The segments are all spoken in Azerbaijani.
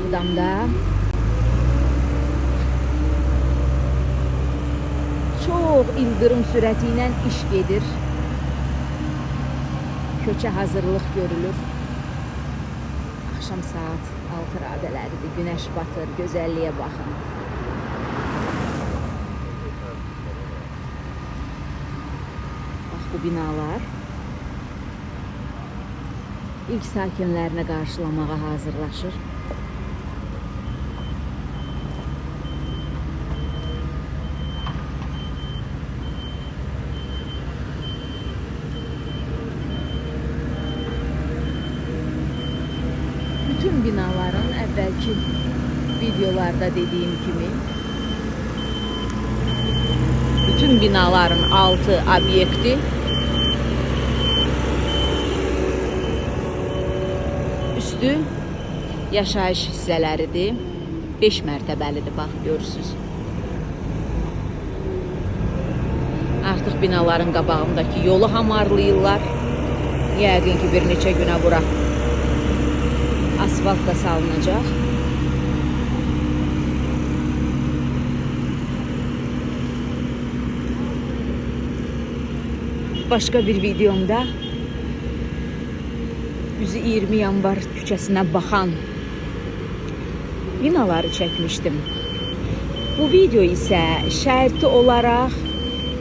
Ağdamda çox ildırım sürəti ilə iş gedir. Köçə hazırlıq görülür. Axşam saat 6 radələridir. Günəş batır, gözəlliyə baxın. Bax bu binalar ilk sakinlərini qarşılamağa hazırlaşır. Bütün binaların əvvəlki videolarda dediyim kimi bütün binaların altı obyekti üstü yaşayış hissələridir. 5 mərtəbəlidir, bax görürsünüz. Artıq binaların qabağındakı yolu hamarlayırlar. Yəqin ki bir neçə günə bura asfalt da salınacaq. Başqa bir videomda üzü 20 yanvar küçəsinə baxan binaları çəkmişdim. Bu video isə şərti olaraq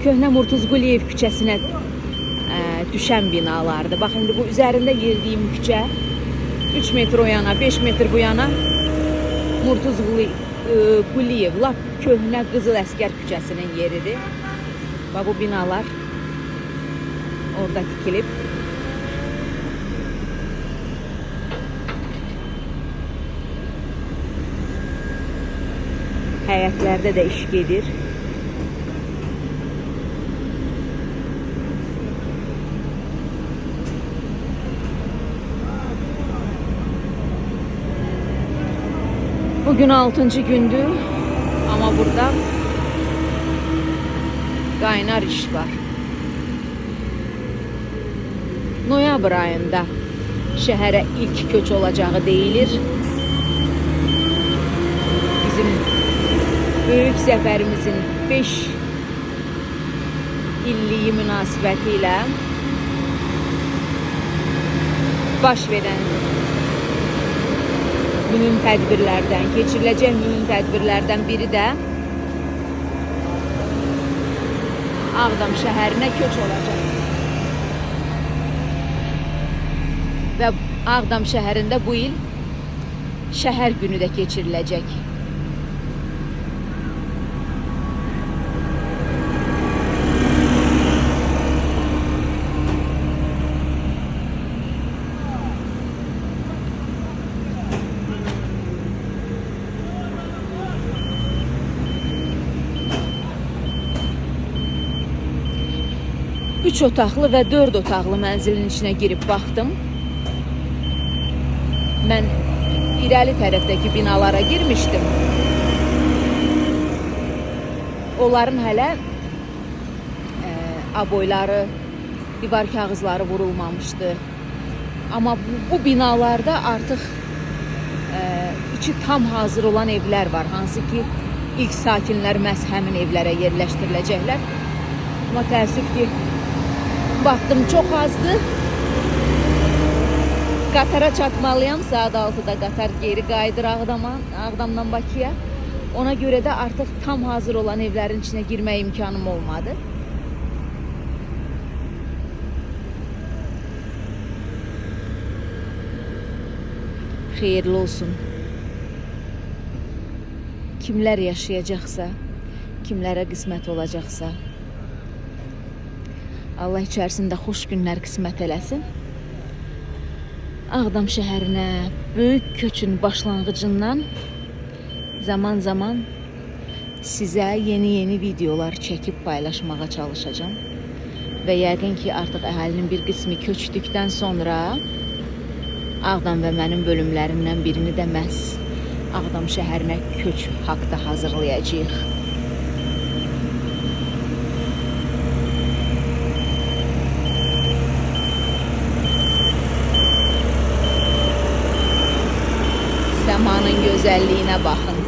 Köhnə Murtuzquliyev küçəsinə düşən binalardır. Bax, indi bu üzərində yeridiyim küçə 3 metr o yana, 5 metr bu yana Murtuzquliyev, lap köhnə Qızıl Əskər küçəsinin yeridir. Bax, bu binalar orada tikilib. Həyətlərdə də iş gedir. Bugün 6. gündür, ama burada qaynar iş var. Noyabr ayında şəhərə ilk köç olacağı deyilir. Bizim böyük zəfərimizin 5 illiyi münasibətilə baş verən mühüm tədbirlərdən, keçiriləcək mühüm tədbirlərdən biri də Ağdam şəhərinə köç olacaq. Və Ağdam şəhərində bu il şəhər günü də keçiriləcək. Üç otaqlı və 4 otaqlı mənzilin içinə girib baxdım. Mən irəli tərəfdəki binalara girmişdim. Onların hələ aboyları, divar kağızları vurulmamışdı. Amma bu binalarda artıq içi tam hazır olan evlər var. Hansı ki ilk sakinlər məhz həmin evlərə yerləşdiriləcəklər. Amma təəssüf ki vaxtım çox azdır. Qatara çatmalıyam. Saat 6'da qatar geri qayıdır Ağdamdan Bakıya. Ona görə də artıq tam hazır olan evlərin içinə girmək imkanım olmadı. Xeyirli olsun. Kimlər yaşayacaqsa, kimlərə qismət olacaqsa, Allah içərisində xoş günlər qismət eləsin. Ağdam şəhərinə böyük köçün başlanğıcından zaman zaman sizə yeni videolar çəkib paylaşmağa çalışacağım. Və yəqin ki artıq əhalinin bir qismi köçdükdən sonra Ağdam və mənim bölümlərindən birini də məhz Ağdam şəhərinə köç haqda hazırlayacağıq. Səmanın gözəlliyinə baxın.